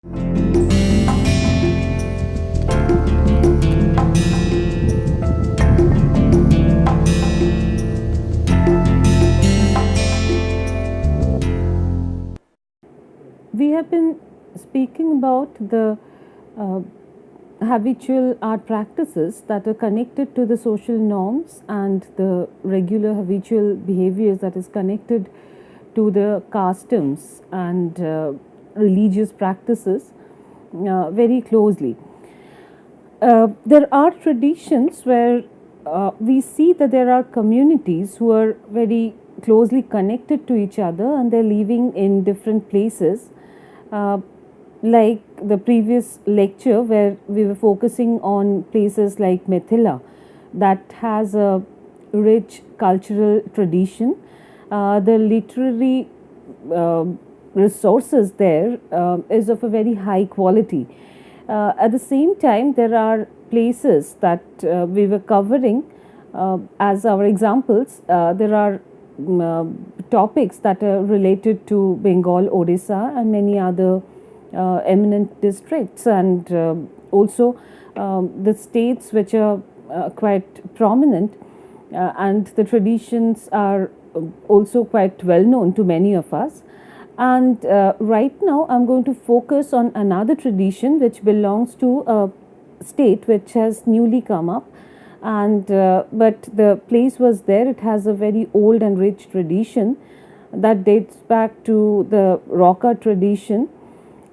We have been speaking about the uh, habitual art practices that are connected to the social norms and the regular habitual behaviors that is connected to the customs and religious practices very closely. There are traditions where we see that there are communities who are very closely connected to each other and they're living in different places. Uh, like the previous lecture, where we were focusing on places like Mithila, that has a rich cultural tradition. The literary uh, resources there is of a very high quality. At the same time, there are places that we were covering as our examples. There are topics that are related to Bengal, Odisha, and many other eminent districts, and also the states which are quite prominent, and the traditions are also quite well known to many of us. And right now, I'm going to focus on another tradition which belongs to a state which has newly come up, and but the place was there. It has a very old and rich tradition that dates back to the Roka tradition,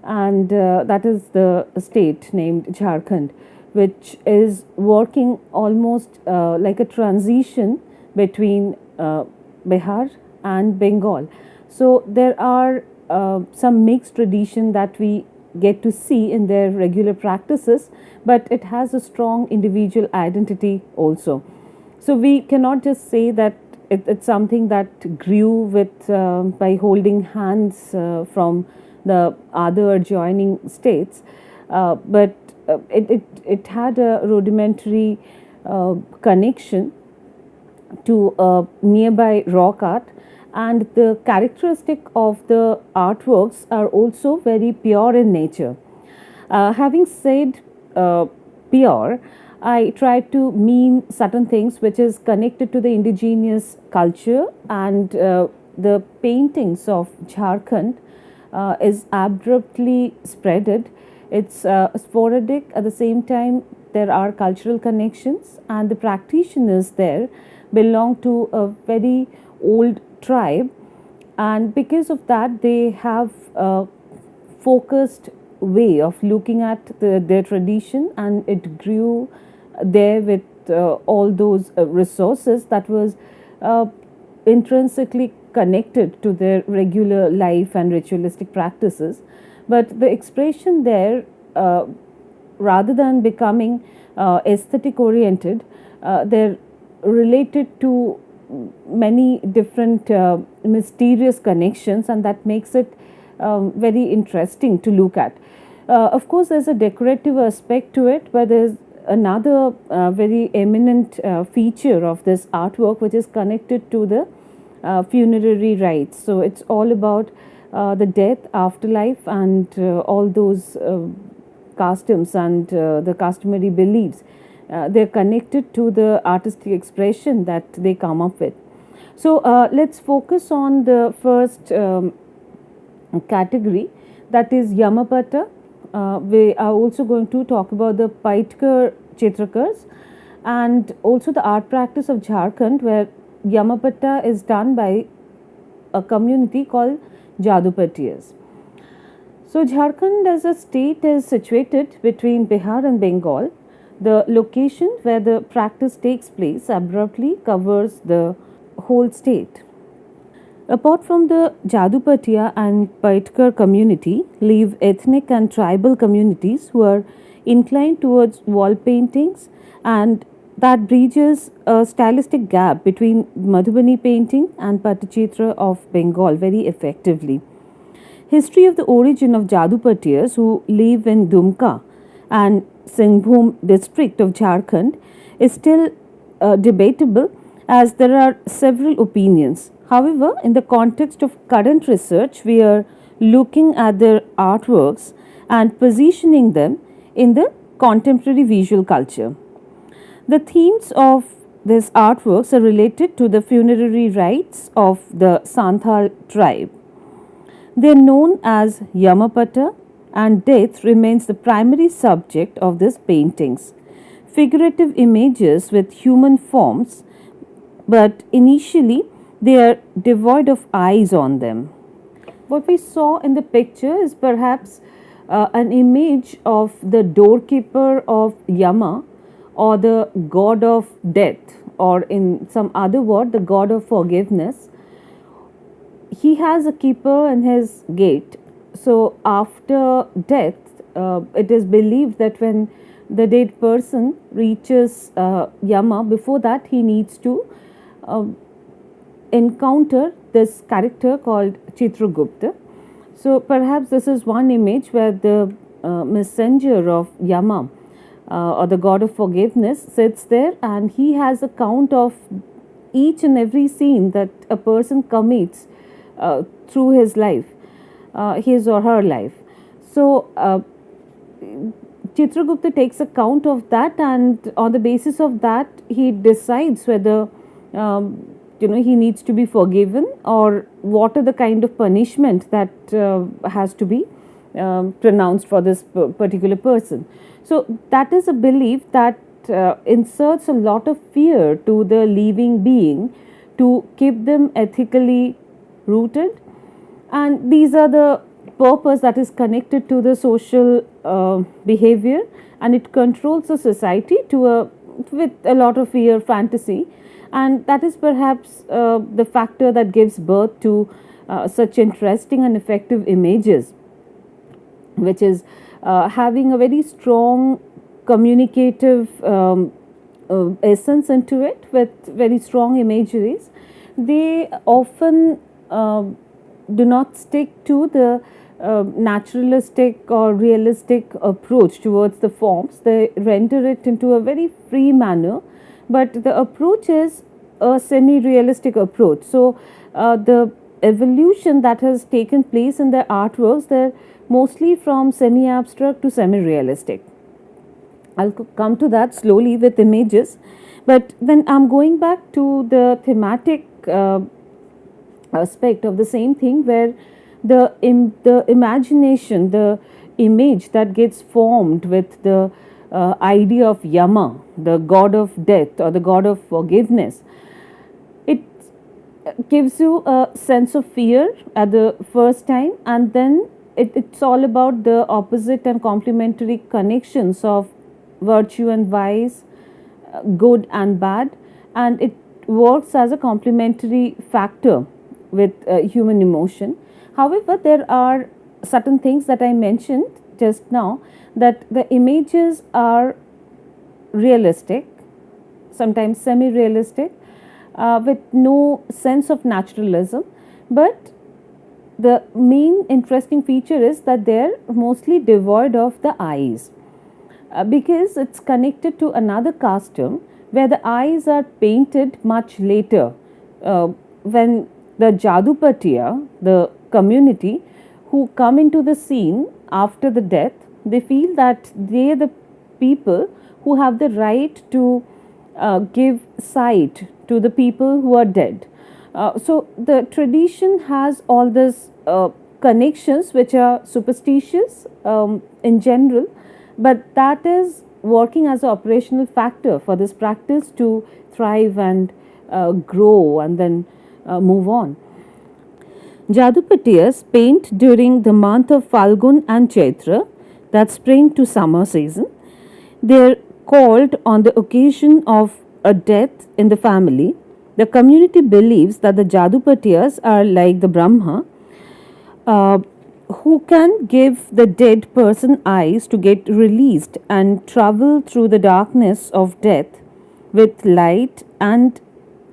and that is the state named Jharkhand, which is working almost like a transition between Bihar and Bengal. So there are some mixed tradition that we get to see in their regular practices, but it has a strong individual identity also. So we cannot just say that it's something that grew with by holding hands from the other adjoining states, but it had a rudimentary connection to nearby rock art, and the characteristic of the artworks are also very pure in nature. Having said pure, I try to mean certain things which is connected to the indigenous culture, and the paintings of Jharkhand is abruptly spreaded. It's sporadic. At the same time, there are cultural connections, and the practitioners there belong to a very old tribe, and because of that, they have a focused way of looking at their tradition, and it grew there with all those resources that was uh, intrinsically connected to their regular life and ritualistic practices. But the expression there, rather than becoming aesthetic oriented, they're related to many different mysterious connections, and that makes it very interesting to look at. Of course, there's a decorative aspect to it, but there's another very eminent feature of this artwork which is connected to the funerary rites. So it's all about the death, afterlife, and all those customs and the customary beliefs. They're connected to the artistic expression that they come up with. So let's focus on the first category, that is Yamapata. We are also going to talk about the Paitkar Chitrakars, and also the art practice of Jharkhand, where Yamapata is done by a community called Jadupatiyas. So Jharkhand as a state is situated between Bihar and Bengal. The location where the practice takes place abruptly covers the whole state. Apart from the Jadupatiya and Paitkar community, live ethnic and tribal communities who are inclined towards wall paintings, and that bridges a stylistic gap between Madhubani painting and Patachitra of Bengal very effectively. History of the origin of Jadupatiyas who live in Dumka and Singhbhum district of Jharkhand is still debatable, as there are several opinions. However, in the context of current research, we are looking at their artworks and positioning them in the contemporary visual culture. The themes of these artworks are related to the funerary rites of the Santhal tribe. They are known as Yamapata, and death remains the primary subject of these paintings. Figurative images with human forms, but initially they are devoid of eyes on them. What we saw in the picture is perhaps an image of the doorkeeper of Yama, or the god of death, or in some other word, the god of forgiveness. He has a keeper in his gate. So, after death, it is believed that when the dead person reaches Yama, before that, he needs to uh, encounter this character called Chitragupta. So, perhaps this is one image where the messenger of Yama, or the god of forgiveness, sits there, and he has a count of each and every sin that a person commits through his life, his or her life. So, Chitragupta takes account of that, and on the basis of that, he decides whether he needs to be forgiven, or what are the kind of punishment that has to be pronounced for this particular person. So that is a belief that inserts a lot of fear to the living being to keep them ethically rooted, and these are the purpose that is connected to the social behavior, and it controls the society with a lot of fear fantasy, and that is perhaps the factor that gives birth to such interesting and effective images, which is having a very strong communicative essence into it, with very strong imageries. They often do not stick to the naturalistic or realistic approach towards the forms. They render it into a very free manner, but the approach is a semi-realistic approach. So the evolution that has taken place in the artworks, they're mostly from semi-abstract to semi-realistic. I'll come to that slowly with images, but then I'm going back to the thematic aspect of the same thing, where the imagination, the image that gets formed with the idea of Yama, the god of death or the god of forgiveness, it gives you a sense of fear at the first time, and then it's all about the opposite and complementary connections of virtue and vice, good and bad, and it works as a complementary factor with human emotion. However, there are certain things that I mentioned just now, that the images are realistic, sometimes semi realistic, with no sense of naturalism, but the main interesting feature is that they're mostly devoid of the eyes, because it's connected to another custom where the eyes are painted much later, when the Jadupatiya, the community who come into the scene after the death, they feel that they are the people who have the right to give sight to the people who are dead. So the tradition has all these connections which are superstitious in general, but that is working as an operational factor for this practice to thrive and grow and then move on. Jadupatiyas paint during the month of Falgun and Chaitra, that's spring to summer season. They are called on the occasion of a death in the family. The community believes that the Jadupatiyas are like the Brahma, who can give the dead person eyes to get released and travel through the darkness of death with light and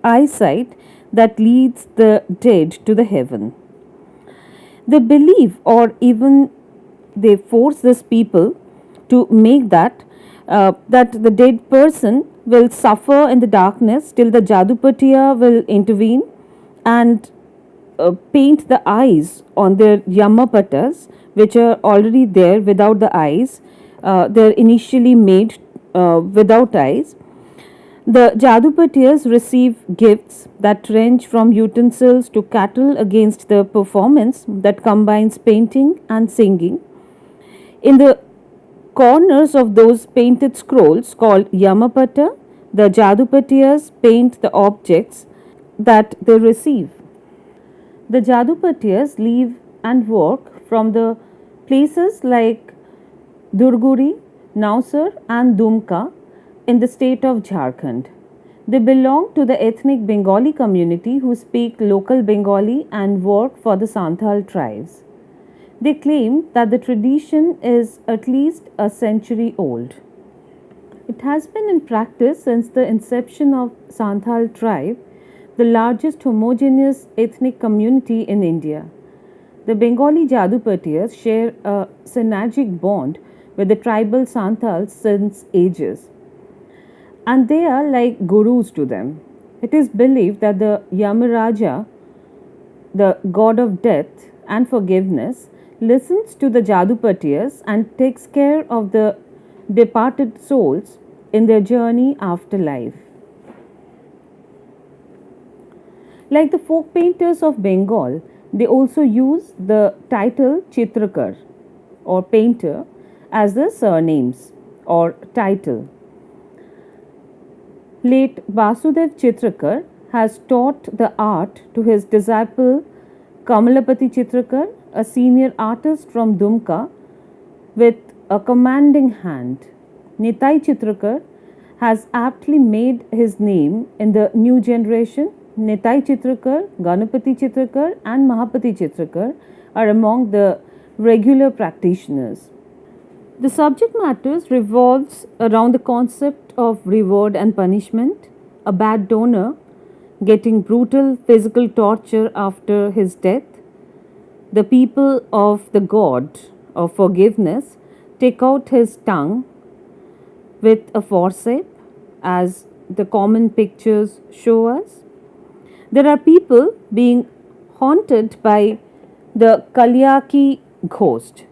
eyesight that leads the dead to the heaven. They believe, or even they force these people to make that the dead person will suffer in the darkness till the Jadupatiya will intervene and paint the eyes on their Yamapatas, which are already there without the eyes. They're initially made without eyes. The Jadupatiyas receive gifts that range from utensils to cattle against the performance that combines painting and singing. In the corners of those painted scrolls called Yamapata, the Jadupatiyas paint the objects that they receive. The Jadupatiyas live and work from the places like Durguri, Nausar, and Dumka in the state of Jharkhand. They belong to the ethnic Bengali community who speak local Bengali and work for the Santhal tribes. They claim that the tradition is at least a century old. It has been in practice since the inception of Santhal tribe, the largest homogeneous ethnic community in India. The Bengali Jadupatiyas share a synergic bond with the tribal Santals since ages, and they are like gurus to them. It is believed that the Yamaraja, the god of death and forgiveness, listens to the Jadupatiyas and takes care of the departed souls in their journey after life. Like the folk painters of Bengal, they also use the title Chitrakar or painter as the surnames or title. Late Basudev Chitrakar has taught the art to his disciple Kamalapati Chitrakar, a senior artist from Dumka, with a commanding hand. Nitai Chitrakar has aptly made his name in the new generation. Nitai Chitrakar, Ganapati Chitrakar, and Mahapati Chitrakar are among the regular practitioners. The subject matters revolves around the concept of reward and punishment, a bad donor getting brutal physical torture after his death. The people of the god of forgiveness take out his tongue with a forceps, as the common pictures show us. There are people being haunted by the Kalyaki ghost,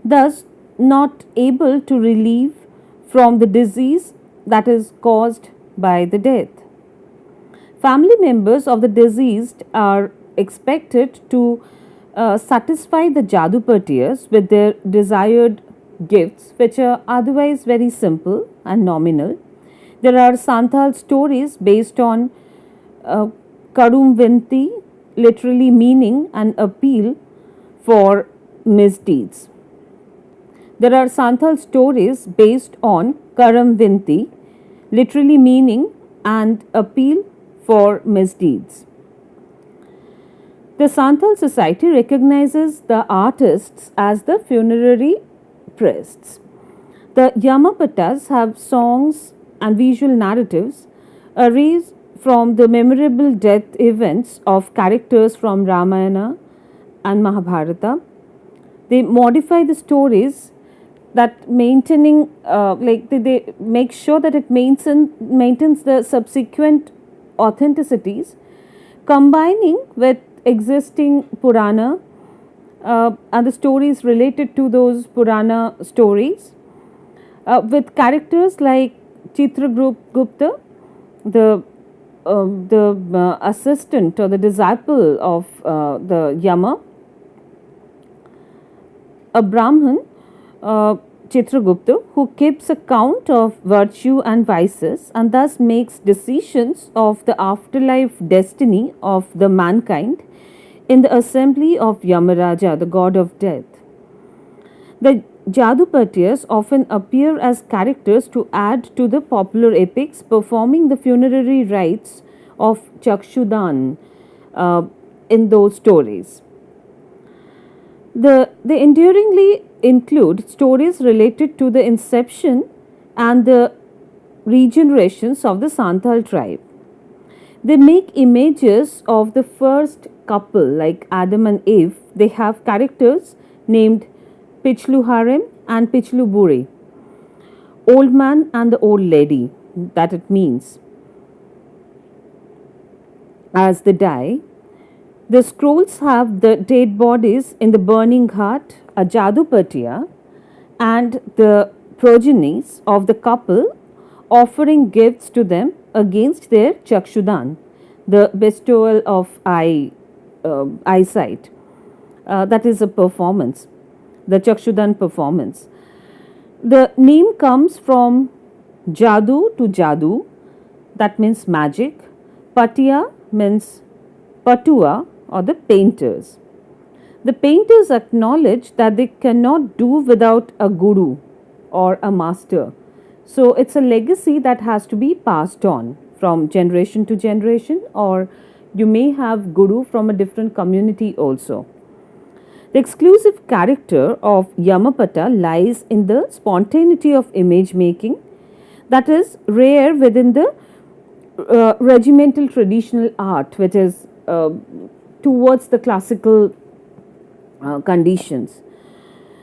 thus not able to relieve from the disease that is caused by the death. Family members of the deceased are expected to satisfy the Jadupatiyas with their desired gifts, which are otherwise very simple and nominal. There are Santhal stories based on Karumvinti, literally meaning an appeal for misdeeds. There are Santhal stories based on Karamvinti, literally meaning an appeal for misdeeds. The Santhal society recognizes the artists as the funerary priests. The Yamapatas have songs and visual narratives erased from the memorable death events of characters from Ramayana and Mahabharata. They modify the stories that maintaining they make sure that it maintains the subsequent authenticities, combining with existing Purana and the stories related to those Purana stories, with characters like Chitragupta, the assistant or the disciple of the Yama, a Brahmin, Chitragupta, who keeps account of virtue and vices and thus makes decisions of the afterlife destiny of the mankind in the assembly of Yamaraja, the god of death. The Jadupatiyas often appear as characters to add to the popular epics, performing the funerary rites of Chakshudan in those stories. They enduringly include stories related to the inception and the regenerations of the Santhal tribe. They make images of the first couple like Adam and Eve. They have characters named Pichlu Harem and Pichlu Buri, old man and the old lady, that it means, as they die. The scrolls have the dead bodies in the burning ghat, a Jadupatiya, and the progenies of the couple offering gifts to them against their chakshudan, the bestowal of eyesight. That is a performance, the chakshudan performance. The name comes from jadu to jadu, that means magic. Patiya means patua or the painters. The painters acknowledge that they cannot do without a guru or a master. So it's a legacy that has to be passed on from generation to generation, or you may have guru from a different community also. The exclusive character of Yamapata lies in the spontaneity of image making that is rare within the regimental traditional art, which is towards the classical conditions.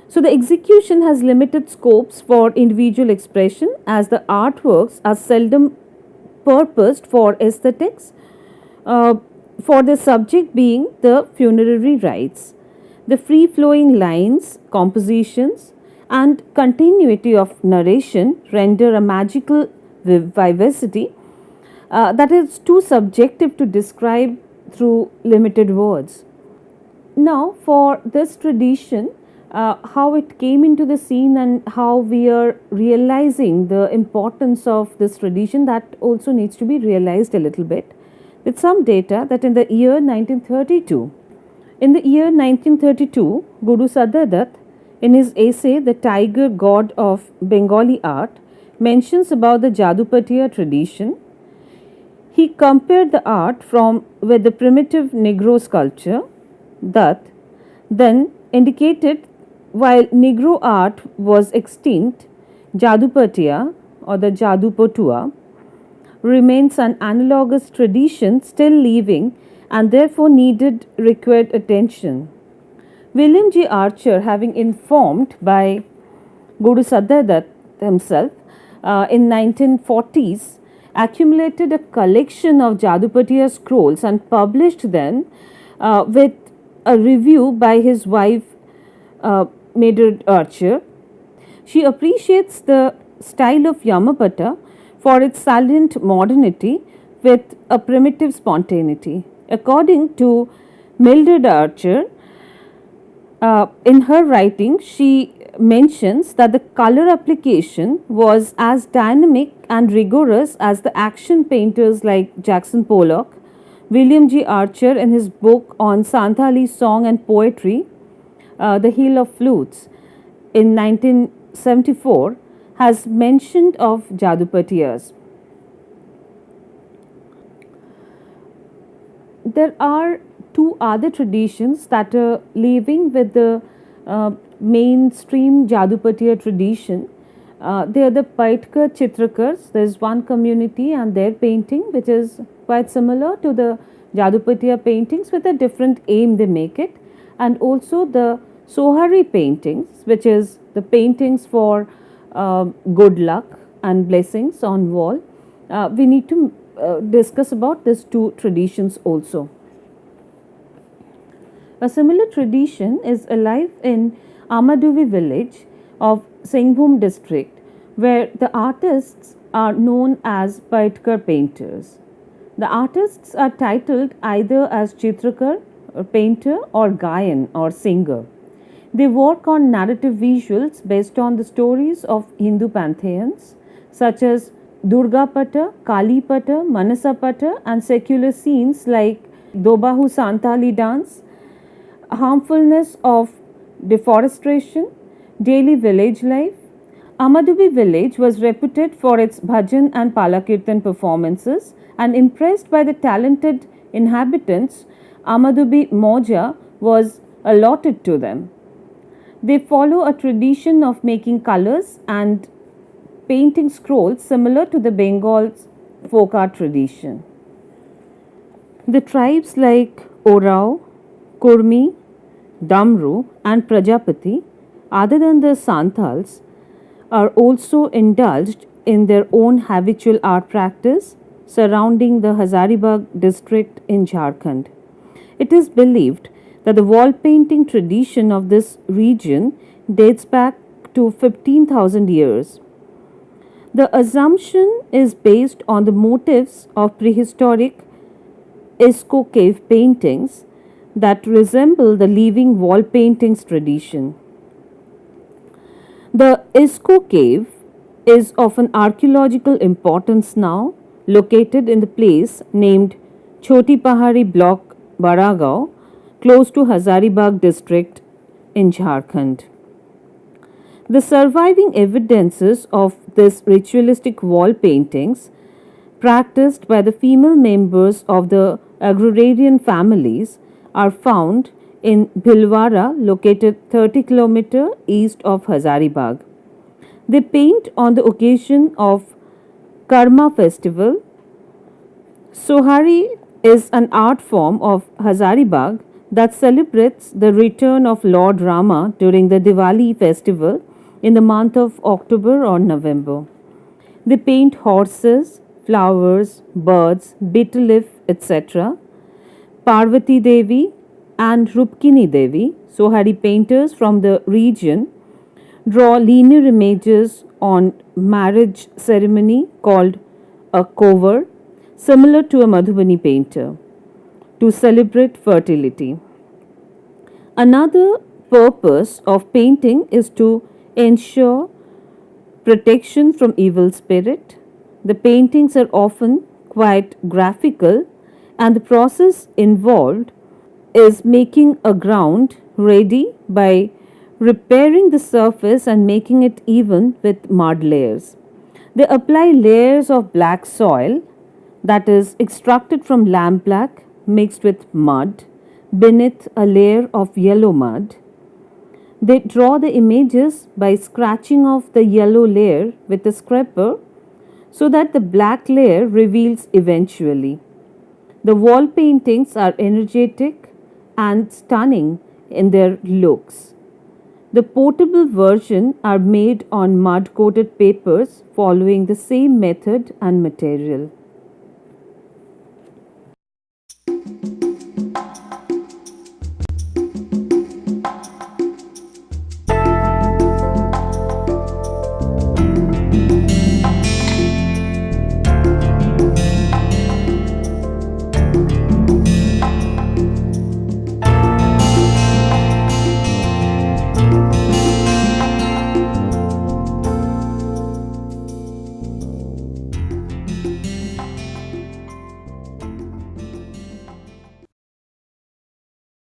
So, the execution has limited scopes for individual expression as the artworks are seldom purposed for aesthetics, for the subject being the funerary rites. The free flowing lines, compositions, and continuity of narration render a magical vivacity that is too subjective to describe through limited words. Now, for this tradition, how it came into the scene and how we are realizing the importance of this tradition, that also needs to be realized a little bit with some data that in the year 1932, Guru Sadadatta, in his essay The Tiger God of Bengali Art, mentions about the Jadupatiya tradition. He compared the art from with the primitive Negro sculpture that then indicated while Negro art was extinct, Jadupatiya or the Jadupotua remains an analogous tradition still living and therefore needed required attention. William G. Archer, having informed by Guru Sadadatta himself in 1940s, accumulated a collection of Jadupatiya scrolls and published them with a review by his wife, Mildred Archer. She appreciates the style of Yamapata for its salient modernity with a primitive spontaneity. According to Mildred Archer, in her writing, she mentions that the color application was as dynamic and rigorous as the action painters like Jackson Pollock. William G. Archer, in his book on Santali song and poetry, The Hill of Flutes, in 1974, has mentioned of Jadupatiyas. There are two other traditions that are living with the mainstream Jadupatiya tradition. They are the Paitkar Chitrakars. There is one community and their painting which is quite similar to the Jadupatiya paintings with a different aim they make it, and also the Sohari paintings, which is the paintings for good luck and blessings on wall. We need to discuss about these two traditions also. A similar tradition is alive in Amaduvi village of Singhbhum district, where the artists are known as Paitkar painters. The artists are titled either as Chitrakar, or painter, or Gayan or singer. They work on narrative visuals based on the stories of Hindu pantheons such as Durga Pata, Kali Pata, Manasa Pata, and secular scenes like Dobahu Santali dance, harmfulness of deforestation, daily village life. Amadubi village was reputed for its bhajan and palakirtan performances, and impressed by the talented inhabitants, Amadubi Moja was allotted to them. They follow a tradition of making colors and painting scrolls similar to the Bengal's folk art tradition. The tribes like Orao, Kurmi, Damru, and Prajapati, other than the Santals, are also indulged in their own habitual art practice surrounding the Hazaribagh district in Jharkhand. It is believed that the wall painting tradition of this region dates back to 15,000 years. The assumption is based on the motifs of prehistoric Esco cave paintings that resemble the living wall paintings tradition. The Isco cave is of an archaeological importance now, located in the place named Choti Pahari block Baragaon, close to Hazaribagh district in Jharkhand. The surviving evidences of this ritualistic wall paintings practiced by the female members of the agrarian families are found in Bhilwara, located 30 km east of Hazaribagh. They paint on the occasion of Karma festival. Sohari is an art form of Hazaribagh that celebrates the return of Lord Rama during the Diwali festival in the month of October or November. They paint horses, flowers, birds, bitter leaf, etc. Parvati Devi and Rupkini Devi, Sohari painters from the region, draw linear images on marriage ceremony called a kovar, similar to a Madhubani painter, to celebrate fertility. Another purpose of painting is to ensure protection from evil spirit. The paintings are often quite graphical, and the process involved is making a ground ready by repairing the surface and making it even with mud layers. They apply layers of black soil that is extracted from lamp black mixed with mud beneath a layer of yellow mud. They draw the images by scratching off the yellow layer with a scraper so that the black layer reveals eventually. The wall paintings are energetic and stunning in their looks. The portable version are made on mud coated papers following the same method and material.